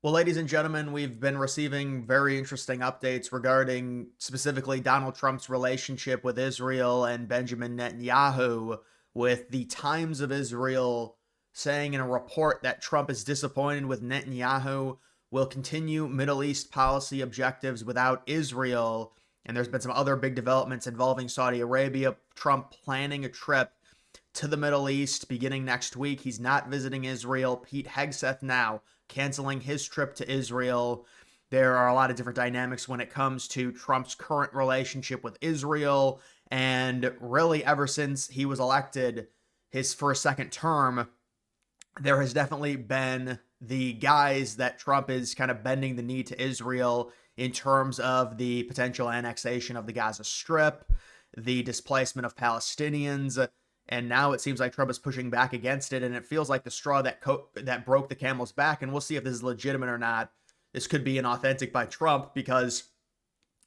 Well, ladies and gentlemen, we've been receiving very interesting updates regarding specifically Donald Trump's relationship with Israel and Benjamin Netanyahu, with the Times of Israel saying in a report that Trump is disappointed with Netanyahu, will continue Middle East policy objectives without Israel. And there's been some other big developments involving Saudi Arabia, Trump planning a trip to the Middle East beginning next week. He's not visiting Israel. Pete Hegseth now canceling his trip to Israel. There are a lot of different dynamics when it comes to Trump's current relationship with Israel. And really, ever since he was elected for a second term, there has definitely been the guise that Trump is kind of bending the knee to Israel in terms of the potential annexation of the Gaza Strip, the displacement of Palestinians, and now it seems like Trump is pushing back against it, and it feels like the straw that broke the camel's back. And we'll see if this is legitimate or not. This could be inauthentic by Trump because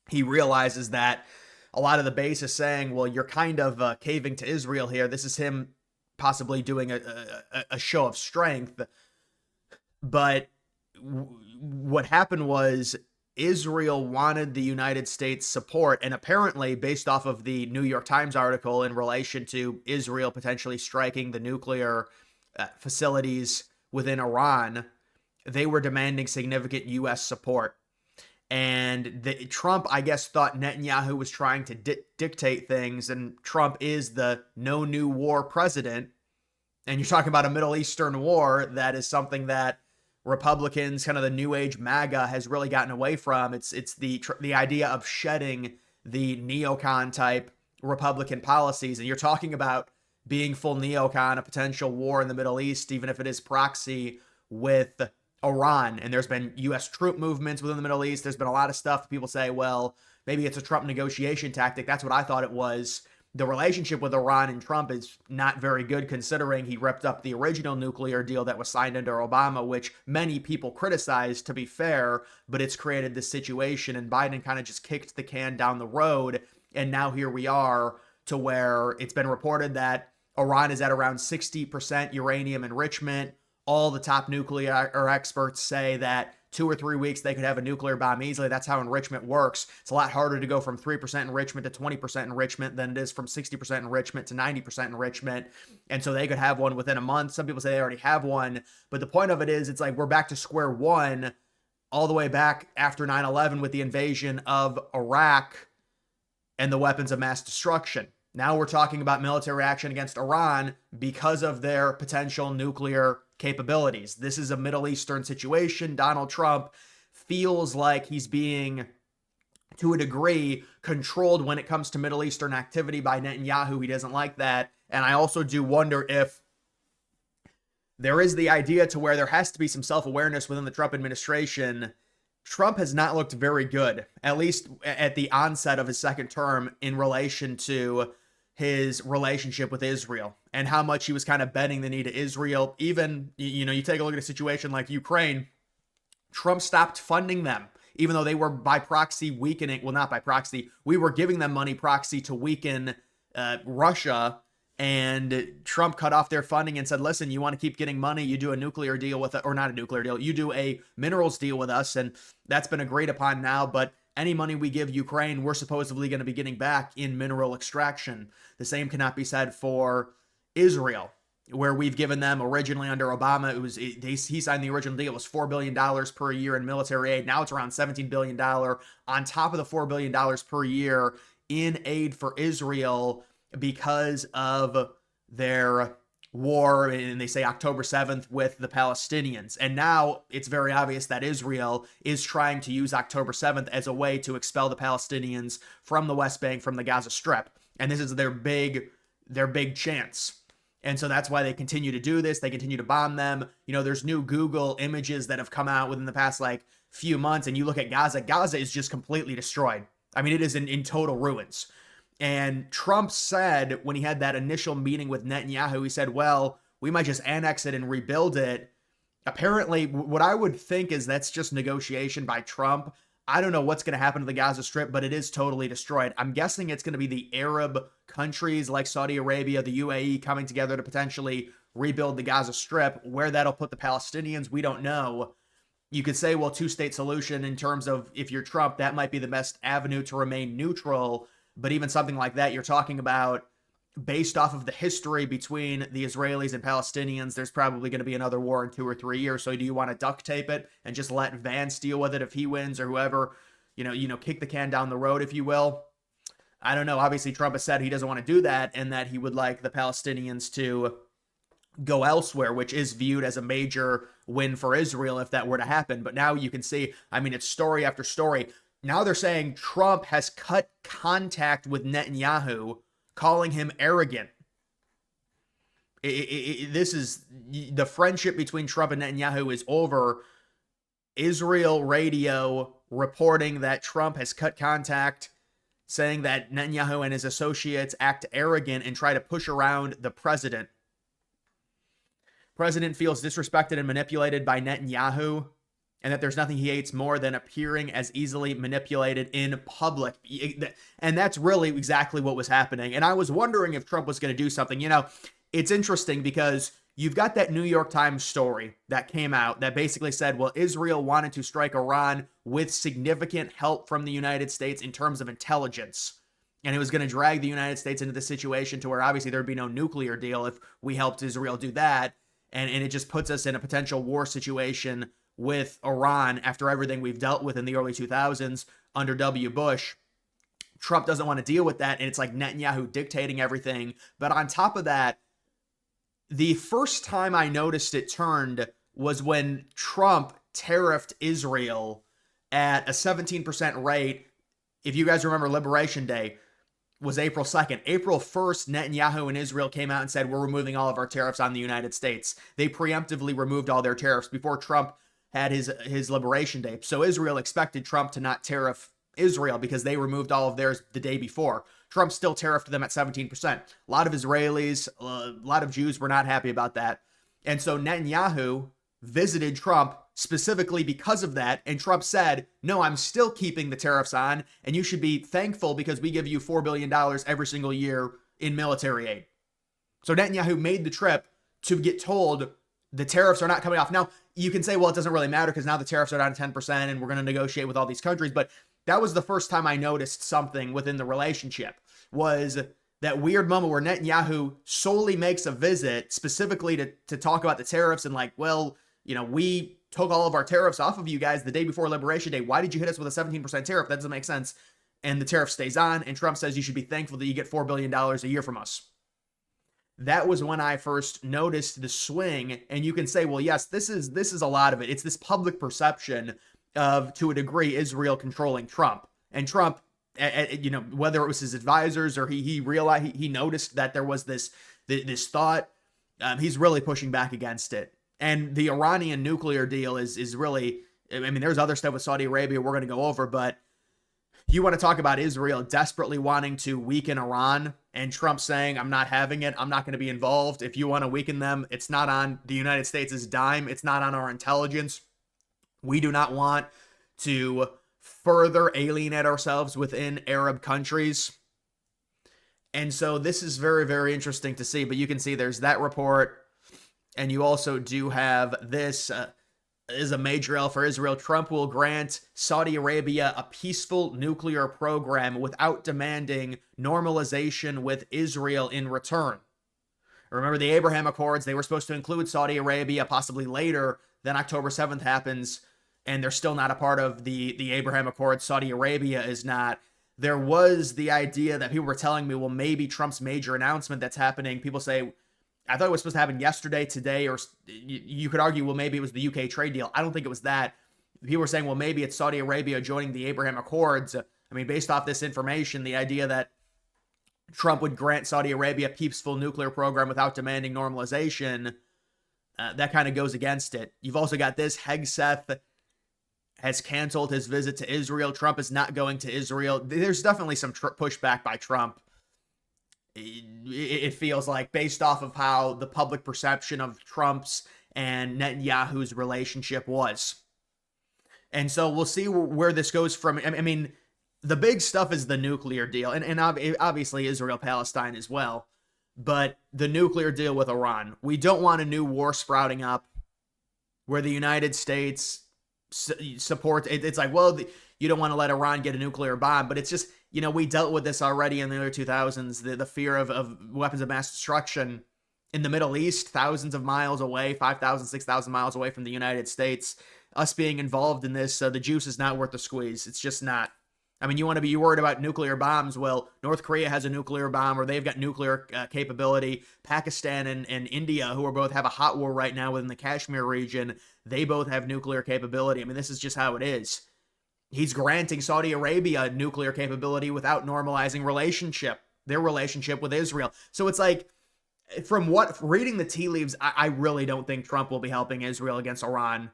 he realizes that a lot of the base is saying, well, you're kind of caving to Israel here. This is him possibly doing a show of strength. But what happened was Israel wanted the United States support, and apparently, based off of the New York Times article in relation to Israel potentially striking the nuclear facilities within Iran, they were demanding significant U.S. support. And Trump, I guess, thought Netanyahu was trying to dictate things, and Trump is the no new war president. And you're talking about a Middle Eastern war. That is something that Republicans, kind of the new age MAGA, has really gotten away from. It's the idea of shedding the neocon type Republican policies. And you're talking about being full neocon, a potential war in the Middle East, even if it is proxy with Iran. And there's been U.S. troop movements within the Middle East. There's been a lot of stuff. People say, well, maybe it's a Trump negotiation tactic. That's what I thought it was. The relationship with Iran and Trump is not very good, considering he ripped up the original nuclear deal that was signed under Obama, which many people criticized, to be fair, but it's created this situation, and Biden kind of just kicked the can down the road. And now here we are, to where it's been reported that Iran is at around 60% uranium enrichment. All the top nuclear experts say that 2 or 3 weeks they could have a nuclear bomb easily. That's how enrichment works. It's a lot harder to go from 3% enrichment to 20% enrichment than it is from 60% enrichment to 90% enrichment. And so they could have one within a month. Some people say they already have one. But the point of it is, it's like we're back to square one, all the way back after 9/11 with the invasion of Iraq and the weapons of mass destruction. Now we're talking about military action against Iran because of their potential nuclear capabilities. This is a Middle Eastern situation. Donald Trump feels like he's being, to a degree, controlled when it comes to Middle Eastern activity by Netanyahu. He doesn't like that. And I also do wonder if there is the idea to where there has to be some self-awareness within the Trump administration. Trump has not looked very good, at least at the onset of his second term, in relation to his relationship with Israel and how much he was kind of bending the knee to Israel. Even, you take a look at a situation like Ukraine, Trump stopped funding them, even though they were by proxy weakening. Well, not by proxy. We were giving them money proxy to weaken Russia. And Trump cut off their funding and said, listen, you want to keep getting money, you do a nuclear deal with it, or not a nuclear deal, you do a minerals deal with us. And that's been agreed upon now. But any money we give Ukraine, we're supposedly going to be getting back in mineral extraction. The same cannot be said for Israel, where we've given them originally under Obama. He signed the original deal. It was $4 billion per year in military aid. Now it's around $17 billion on top of the $4 billion per year in aid for Israel because of their war, and they say October 7th, with the Palestinians. And now it's very obvious that Israel is trying to use October 7th as a way to expel the Palestinians from the West Bank, from the Gaza Strip. And this is their big chance. And so that's why they continue to do this. They continue to bomb them. There's new Google images that have come out within the past few months, and you look at Gaza. Gaza is just completely destroyed. I mean, it is in total ruins. And Trump said, when he had that initial meeting with Netanyahu, he said, well, we might just annex it and rebuild it. Apparently, what I would think is that's just negotiation by Trump. I don't know what's going to happen to the Gaza Strip, but it is totally destroyed. I'm guessing it's going to be the Arab countries like Saudi Arabia, the UAE, coming together to potentially rebuild the Gaza Strip. Where that'll put the Palestinians, we don't know. You could say, well, two-state solution in terms of if you're Trump, that might be the best avenue to remain neutral. But even something like that, you're talking about based off of the history between the Israelis and Palestinians, there's probably going to be another war in 2 or 3 years. So do you want to duct tape it and just let Vance deal with it if he wins or whoever, kick the can down the road, if you will? I don't know. Obviously, Trump has said he doesn't want to do that and that he would like the Palestinians to go elsewhere, which is viewed as a major win for Israel if that were to happen. But now you can see, I mean, it's story after story. Now they're saying Trump has cut contact with Netanyahu, calling him arrogant. This is the friendship between Trump and Netanyahu is over. Israel radio reporting that Trump has cut contact, saying that Netanyahu and his associates act arrogant and try to push around the president. President feels disrespected and manipulated by Netanyahu, and that there's nothing he hates more than appearing as easily manipulated in public. And that's really exactly what was happening. And I was wondering if Trump was going to do something. It's interesting because you've got that New York Times story that came out that basically said, well, Israel wanted to strike Iran with significant help from the United States in terms of intelligence. And it was going to drag the United States into the situation to where obviously there'd be no nuclear deal if we helped Israel do that. And it just puts us in a potential war situation with Iran after everything we've dealt with in the early 2000s under W. Bush. Trump doesn't want to deal with that, and it's like Netanyahu dictating everything. But on top of that, the first time I noticed it turned was when Trump tariffed Israel at a 17% rate. If you guys remember, Liberation Day was April 2nd. April 1st, Netanyahu and Israel came out and said, we're removing all of our tariffs on the United States. They preemptively removed all their tariffs before Trump had his Liberation Day. So Israel expected Trump to not tariff Israel because they removed all of theirs the day before. Trump still tariffed them at 17%. A lot of Israelis, a lot of Jews were not happy about that. And so Netanyahu visited Trump specifically because of that. And Trump said, no, I'm still keeping the tariffs on. And you should be thankful because we give you $4 billion every single year in military aid. So Netanyahu made the trip to get told the tariffs are not coming off. Now, you can say, well, it doesn't really matter because now the tariffs are down to 10% and we're going to negotiate with all these countries. But that was the first time I noticed something within the relationship, was that weird moment where Netanyahu solely makes a visit specifically to talk about the tariffs and like, well, we took all of our tariffs off of you guys the day before Liberation Day. Why did you hit us with a 17% tariff? That doesn't make sense. And the tariff stays on, and Trump says you should be thankful that you get $4 billion a year from us. That was when I first noticed the swing. And you can say, well, yes, this is a lot of it. It's this public perception of, to a degree, Israel controlling Trump. And Trump, whether it was his advisors or he realized, he noticed that there was this thought, he's really pushing back against it. And the Iranian nuclear deal is really, I mean, there's other stuff with Saudi Arabia we're going to go over, but you want to talk about Israel desperately wanting to weaken Iran and Trump saying, I'm not having it. I'm not going to be involved. If you want to weaken them, it's not on the United States' dime. It's not on our intelligence. We do not want to further alienate ourselves within Arab countries. And so this is very, very interesting to see. But you can see there's that report. And you also do have this is a major L for Israel. Trump will grant Saudi Arabia a peaceful nuclear program without demanding normalization with Israel in return. Remember the Abraham Accords, they were supposed to include Saudi Arabia possibly later. Then October 7th happens, and they're still not a part of the Abraham Accords. Saudi Arabia is not. There was the idea that people were telling me, well, maybe Trump's major announcement that's happening, people say, I thought it was supposed to happen yesterday, today, or you could argue, well, maybe it was the UK trade deal. I don't think it was that. People were saying, well, maybe it's Saudi Arabia joining the Abraham Accords. I mean, based off this information, the idea that Trump would grant Saudi Arabia a peaceful nuclear program without demanding normalization, that kind of goes against it. You've also got this. Hegseth has canceled his visit to Israel. Trump is not going to Israel. There's definitely some pushback by Trump. It feels like, based off of how the public perception of Trump's and Netanyahu's relationship was. And so we'll see where this goes from. I mean, the big stuff is the nuclear deal, and obviously Israel-Palestine as well. But the nuclear deal with Iran. We don't want a new war sprouting up where the United States support. It's like, well, you don't want to let Iran get a nuclear bomb, but it's just, we dealt with this already in the early 2000s, the fear of weapons of mass destruction in the Middle East, thousands of miles away, 5,000, 6,000 miles away from the United States. Us being involved in this, the juice is not worth the squeeze. It's just not. I mean, you want to be worried about nuclear bombs. Well, North Korea has a nuclear bomb, or they've got nuclear capability. Pakistan and India, who are both have a hot war right now within the Kashmir region, they both have nuclear capability. I mean, this is just how it is. He's granting Saudi Arabia nuclear capability without normalizing their relationship with Israel. So it's like, from reading the tea leaves, I really don't think Trump will be helping Israel against Iran.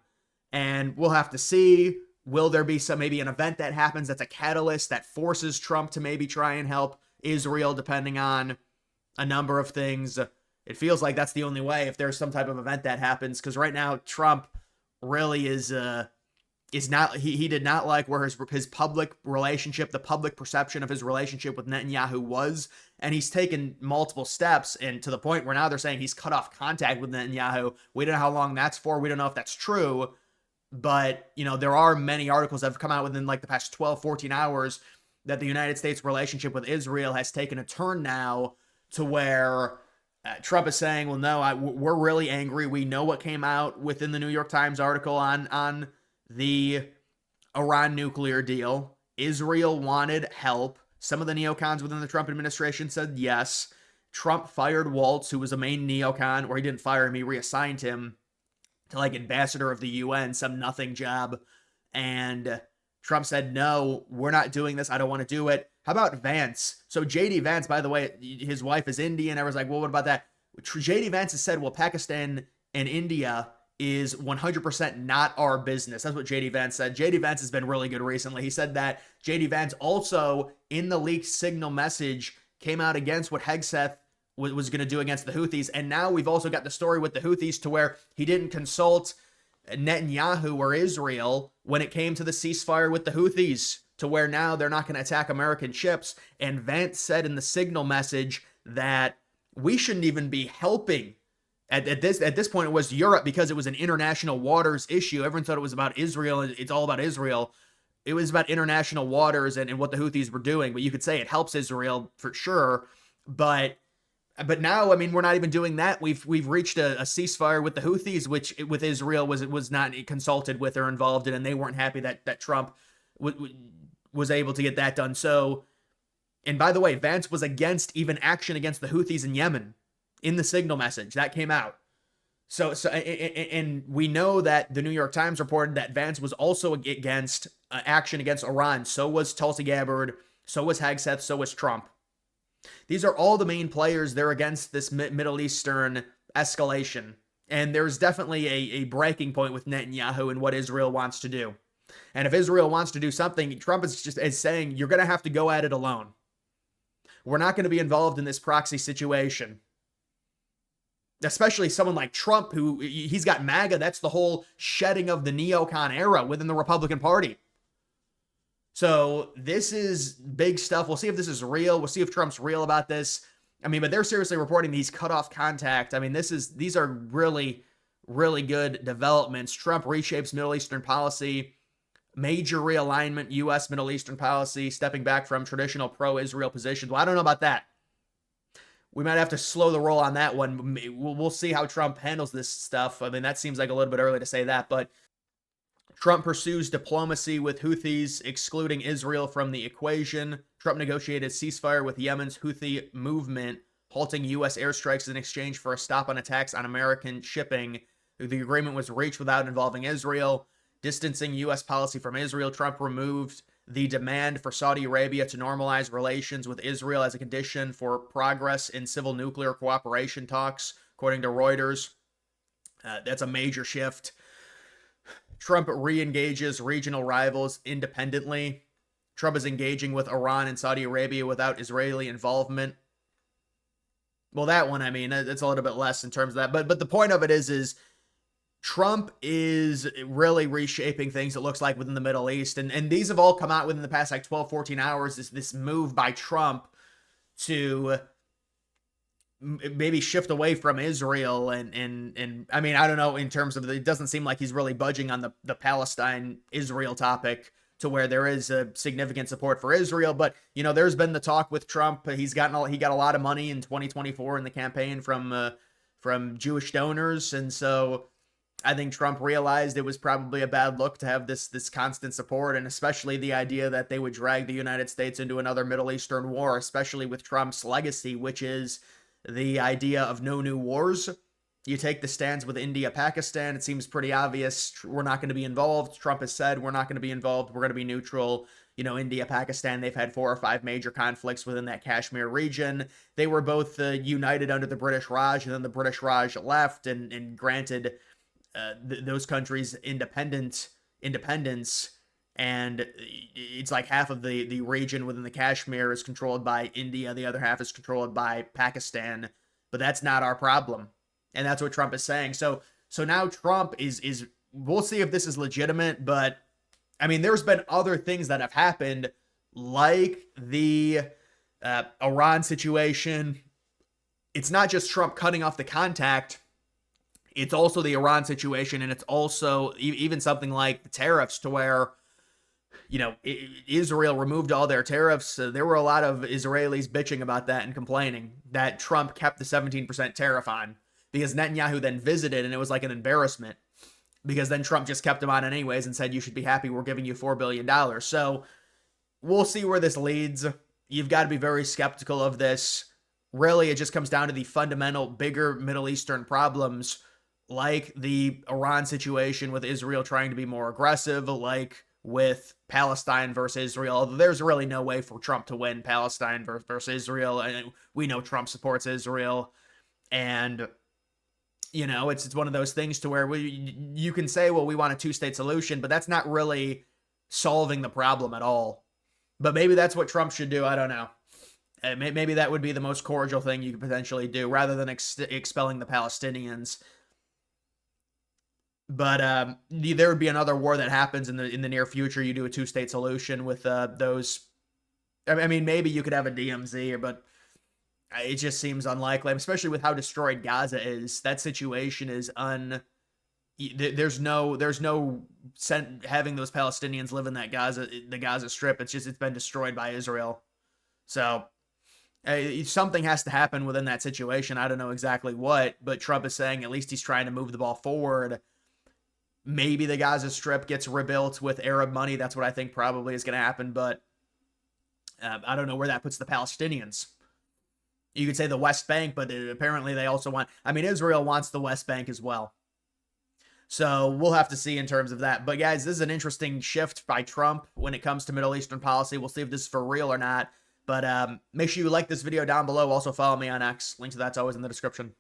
And we'll have to see. Will there be maybe an event that happens that's a catalyst that forces Trump to maybe try and help Israel, depending on a number of things? It feels like that's the only way, if there's some type of event that happens, because right now Trump really is not. He did not like where his public relationship, the public perception of his relationship with Netanyahu was, and he's taken multiple steps, and to the point where now they're saying he's cut off contact with Netanyahu. We don't know how long that's for. We don't know if that's true. But, there are many articles that have come out within like the past 12, 14 hours that the United States relationship with Israel has taken a turn now to where Trump is saying, well, no, we're really angry. We know what came out within the New York Times article on the Iran nuclear deal. Israel wanted help. Some of the neocons within the Trump administration said yes. Trump fired Waltz, who was a main neocon, or he didn't fire him, he reassigned him to like ambassador of the UN, some nothing job. And Trump said, no, we're not doing this. I don't want to do it. How about Vance? So JD Vance, by the way, his wife is Indian. Everyone's like, well, what about that? JD Vance has said, well, Pakistan and India is 100% not our business. That's what JD Vance said. JD Vance has been really good recently. He said that. JD Vance also, in the leaked signal message, came out against what Hegseth was going to do against the Houthis. And now we've also got the story with the Houthis to where he didn't consult Netanyahu or Israel when it came to the ceasefire with the Houthis, to where now they're not going to attack American ships. And Vance said in the signal message that we shouldn't even be helping. At this point, it was Europe, because it was an international waters issue. Everyone thought it was about Israel. It's all about Israel. It was about international waters and what the Houthis were doing. But you could say it helps Israel for sure. But now, I mean, we're not even doing that. We've reached a ceasefire with the Houthis, which with Israel was not consulted with or involved in, and they weren't happy that Trump was able to get that done. So, and by the way, Vance was against even action against the Houthis in Yemen in the signal message that came out. So and we know that the New York Times reported that Vance was also against action against Iran. So was Tulsi Gabbard. So was Hegseth. So was Trump. These are all the main players. They're against this Middle Eastern escalation. And there's definitely a breaking point with Netanyahu and what Israel wants to do. And if Israel wants to do something, Trump is saying, you're going to have to go at it alone. We're not going to be involved in this proxy situation. Especially someone like Trump, who he's got MAGA. That's the whole shedding of the neocon era within the Republican Party. So this is big stuff. We'll see if this is real. We'll see if Trump's real about this. I mean, but they're seriously reporting he's cut off contact. I mean, these are really, really good developments. Trump reshapes Middle Eastern policy. Major realignment, U.S. Middle Eastern policy, stepping back from traditional pro-Israel positions. Well, I don't know about that. We might have to slow the roll on that one. We'll see how Trump handles this stuff. I mean, that seems like a little bit early to say that, but Trump pursues diplomacy with Houthis, excluding Israel from the equation. Trump negotiated ceasefire with Yemen's Houthi movement, halting U.S. airstrikes in exchange for a stop on attacks on American shipping. The agreement was reached without involving Israel. Distancing U.S. policy from Israel, Trump removed the demand for Saudi Arabia to normalize relations with Israel as a condition for progress in civil nuclear cooperation talks, according to Reuters. That's a major shift. Trump re-engages regional rivals independently. Trump is engaging with Iran and Saudi Arabia without Israeli involvement. Well, that one, I mean, it's a little bit less in terms of that. But the point of it is Trump is really reshaping things, it looks like, within the Middle East. And these have all come out within the past, 12, 14 hours. This move by Trump to maybe shift away from Israel and I mean, I don't know, in terms of it doesn't seem like he's really budging on the Palestine Israel topic to where there is a significant support for Israel. But there's been the talk with Trump. He got a lot of money in 2024 in the campaign from Jewish donors, and so I think Trump realized it was probably a bad look to have this constant support, and especially the idea that they would drag the United States into another Middle Eastern war, especially with Trump's legacy, which is the idea of no new wars. You take the stands with India, Pakistan, it seems pretty obvious we're not going to be involved. Trump has said we're not going to be involved. We're going to be neutral. India, Pakistan, they've had 4 or 5 major conflicts within that Kashmir region. They were both united under the British Raj, and then the British Raj left and granted those countries independence, and it's like half of the region within the Kashmir is controlled by India, the other half is controlled by Pakistan, but that's not our problem, and that's what Trump is saying. So now Trump is we'll see if this is legitimate, but I mean, there's been other things that have happened, like the Iran situation. It's not just Trump cutting off the contact. It's also the Iran situation, and it's also even something like the tariffs, to where, Israel removed all their tariffs. There were a lot of Israelis bitching about that and complaining that Trump kept the 17% tariff on, because Netanyahu then visited, and it was like an embarrassment, because then Trump just kept them on anyways and said, you should be happy we're giving you $4 billion. So we'll see where this leads. You've got to be very skeptical of this. Really, it just comes down to the fundamental, bigger Middle Eastern problems, like the Iran situation with Israel trying to be more aggressive, like with Palestine versus Israel. Although there's really no way for Trump to win Palestine versus Israel, and we know Trump supports Israel. And it's one of those things to where you can say, well, we want a 2-state solution, but that's not really solving the problem at all. But maybe that's what Trump should do. I don't know. Maybe that would be the most cordial thing you could potentially do, rather than expelling the Palestinians. But there would be another war that happens in the near future. You do a 2-state solution with those. I mean, maybe you could have a DMZ, but it just seems unlikely, especially with how destroyed Gaza is. That situation is there's no having those Palestinians live in the Gaza Strip. It's been destroyed by Israel. So something has to happen within that situation. I don't know exactly what, but Trump is saying at least he's trying to move the ball forward. Maybe the Gaza Strip gets rebuilt with Arab money. That's what I think probably is going to happen, but I don't know where that puts the Palestinians. You could say the West Bank, but apparently they also want, Israel wants the West Bank as well. So we'll have to see in terms of that. But guys, this is an interesting shift by Trump when it comes to Middle Eastern policy. We'll see if this is for real or not. But make sure you like this video down below. Also follow me on X. Link to that's always in the description.